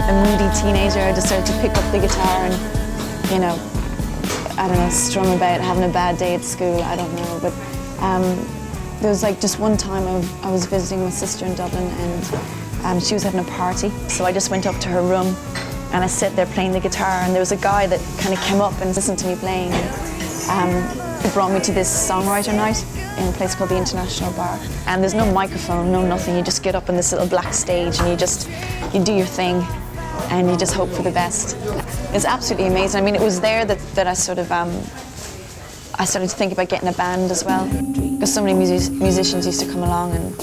a moody teenager, I decided to pick up the guitar and, you know, I don't know, strum about having a bad day at school, I don't know. But there was like just one time I was visiting my sister in Dublin and she was having a party. So I just went up to her room and I sat there playing the guitar, and there was a guy that kind of came up and listened to me playing. He brought me to this songwriter night in a place called the International Bar. And there's no microphone, no nothing. You just get up on this little black stage and you do your thing and you just hope for the best. It's absolutely amazing. I mean, it was there that I sort of, I started to think about getting a band as well. Because so many musicians used to come along and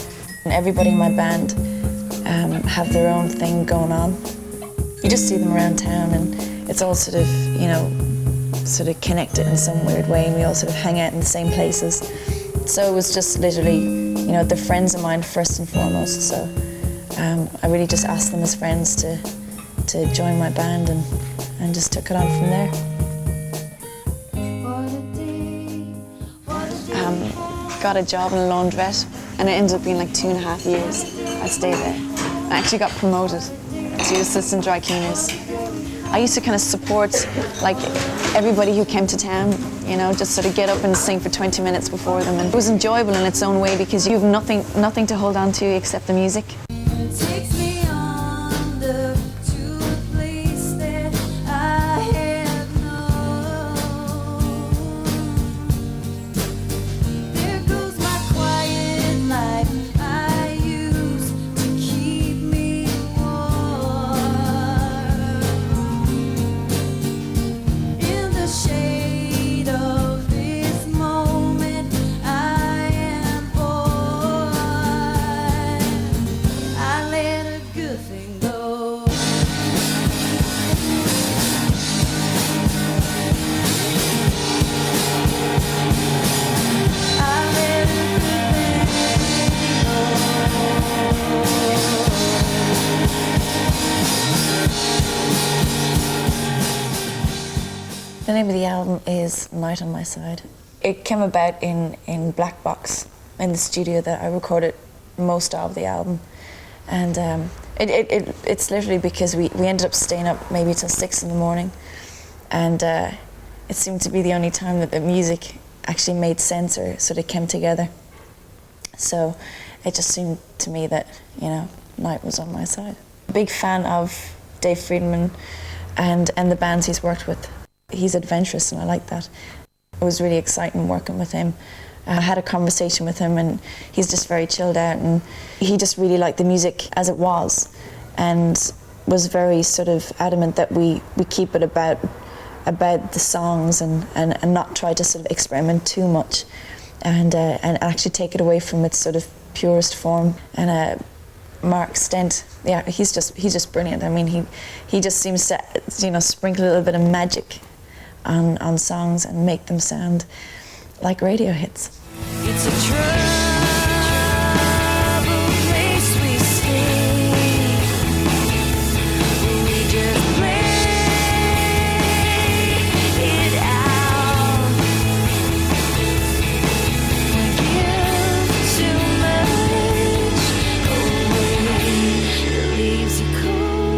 everybody in my band have their own thing going on. You just see them around town and it's all sort of, you know, sort of connected in some weird way, and we all sort of hang out in the same places. So it was just literally, you know, they're friends of mine first and foremost. So I really just asked them as friends to join my band and just took it on from there. Got a job in a laundrette, and it ended up being like 2.5 years. I stayed there. I actually got promoted to assistant dry cleaners. I used to kind of support like everybody who came to town, you know, just sort of get up and sing for 20 minutes before them. And it was enjoyable in its own way because you have nothing to hold on to except the music. The name of the album is Night on My Side. It came about in Black Box, in the studio that I recorded most of the album. And it's literally because we ended up staying up maybe till 6 in the morning. And it seemed to be the only time that the music actually made sense or sort of came together. So it just seemed to me that, you know, Night was on my side. Big fan of Dave Friedman and the bands he's worked with. He's adventurous and I like that. It was really exciting working with him. I had a conversation with him and he's just very chilled out, and he just really liked the music as it was and was very sort of adamant that we keep it about the songs and not try to sort of experiment too much and actually take it away from its sort of purest form. And Mark Stent, yeah, he's just brilliant. I mean, he just seems to, you know, sprinkle a little bit of magic on songs and make them sound like radio hits. It's a troubled place we stay. We just play it out. We give too much away. It leaves you cold.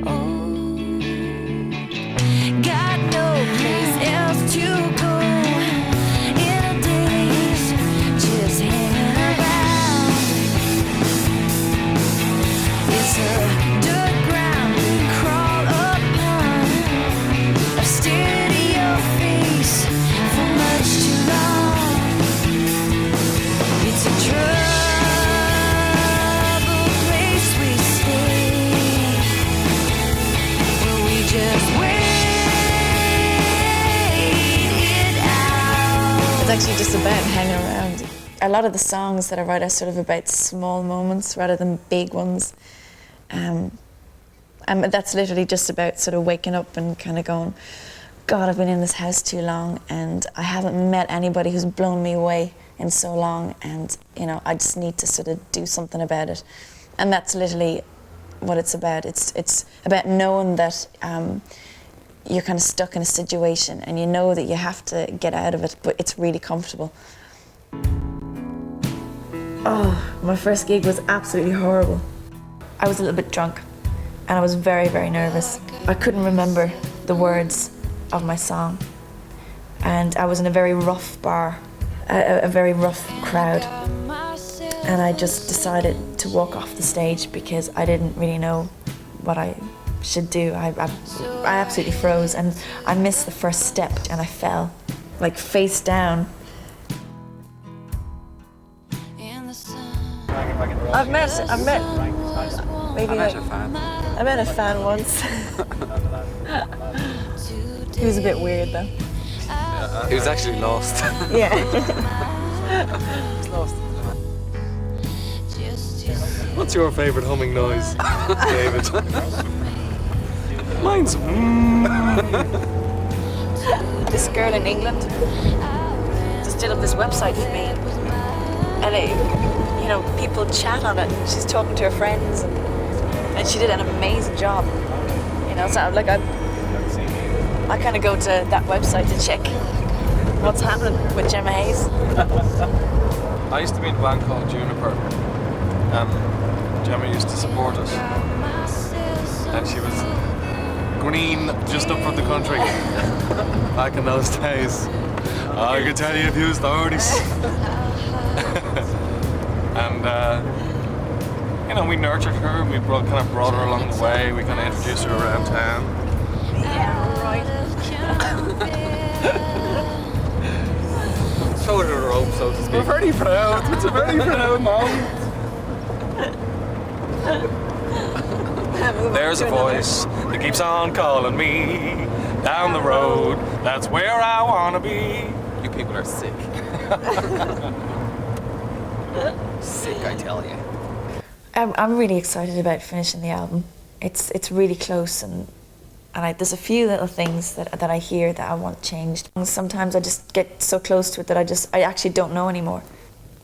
Oh. Got no place else to go in a daze, just hanging around. It's a dirt ground we crawl upon. I've stared at your face for much too long. It's a troubled place we stay, where we just wait. It's actually just about hanging around. A lot of the songs that I write are sort of about small moments rather than big ones. And that's literally just about sort of waking up and kind of going, God, I've been in this house too long and I haven't met anybody who's blown me away in so long, and, you know, I just need to sort of do something about it. And that's literally what it's about. It's about knowing that you're kind of stuck in a situation and you know that you have to get out of it, but it's really comfortable. Oh, my first gig was absolutely horrible. I was a little bit drunk and I was very, very nervous. I couldn't remember the words of my song. And I was in a very rough bar, a very rough crowd. And I just decided to walk off the stage because I didn't really know what I should do. I absolutely froze and I missed the first step and I fell, like face down. I met a fan once. He was a bit weird though. He was actually lost. Yeah. He's lost. What's your favourite humming noise, David? Mine's This girl in England just did up this website for me, and you know, people chat on it. She's talking to her friends, and she did an amazing job. You know, so like I kind of go to that website to check what's happening with Gemma Hayes. I used to be in a band called Juniper, and Gemma used to support us. And she was green just up from the country back in those days. I can tell you a few stories. And you know, we nurtured her. We kind of brought her along the way. We kind of introduced her around town. Yeah, right. Showed her the rope, so to speak. We're very proud. It's a very proud moment. There's a voice that keeps on calling me down the road. That's where I wanna be. You people are sick. Sick, I tell you. I'm really excited about finishing the album. It's really close, and there's a few little things that I hear that I want changed. And sometimes I just get so close to it that I actually don't know anymore.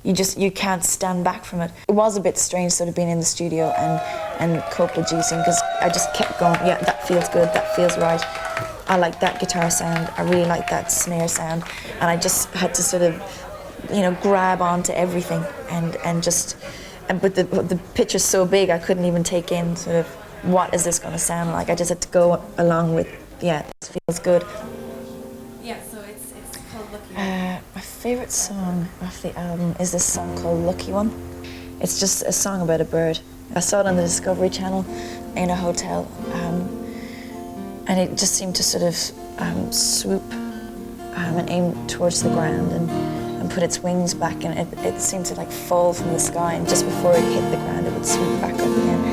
You can't stand back from it. It was a bit strange sort of being in the studio and co-producing, because I just kept going, yeah, that feels good, that feels right. I like that guitar sound, I really like that snare sound, and I just had to sort of, you know, grab onto everything but the picture's so big I couldn't even take in sort of what is this going to sound like. I just had to go along with, yeah, it feels good. Yeah, so it's called Lucky. My favourite song off the album is this song called Lucky One. It's just a song about a bird. I saw it on the Discovery Channel in a hotel, and it just seemed to sort of swoop and aim towards the ground and put its wings back, and it seemed to like fall from the sky, and just before it hit the ground it would swoop back up again.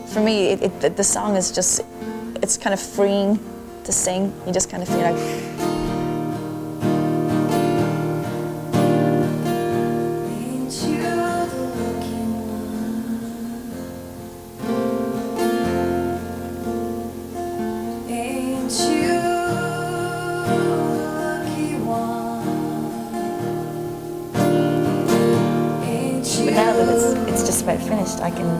For me, the song is just, it's kind of freeing to sing. You just kind of feel like... Ain't you the lucky one? Ain't you the lucky one? Ain't you? But now that it's just about finished, I can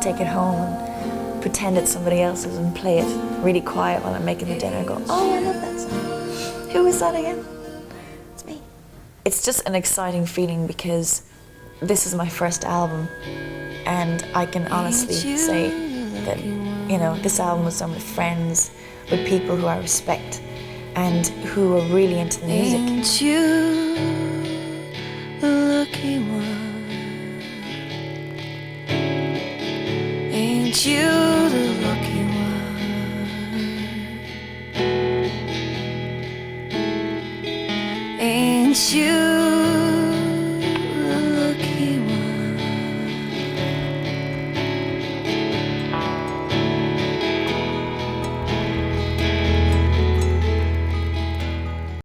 take it home and pretend it's somebody else's and play it really quiet while I'm making the dinner and go, oh, I love that song. Who was that again? It's me. It's just an exciting feeling because this is my first album, and I can honestly say that, you know, this album was done with friends, with people who I respect and who are really into the music. Ain't you the lucky one? Ain't you the lucky one? Ain't you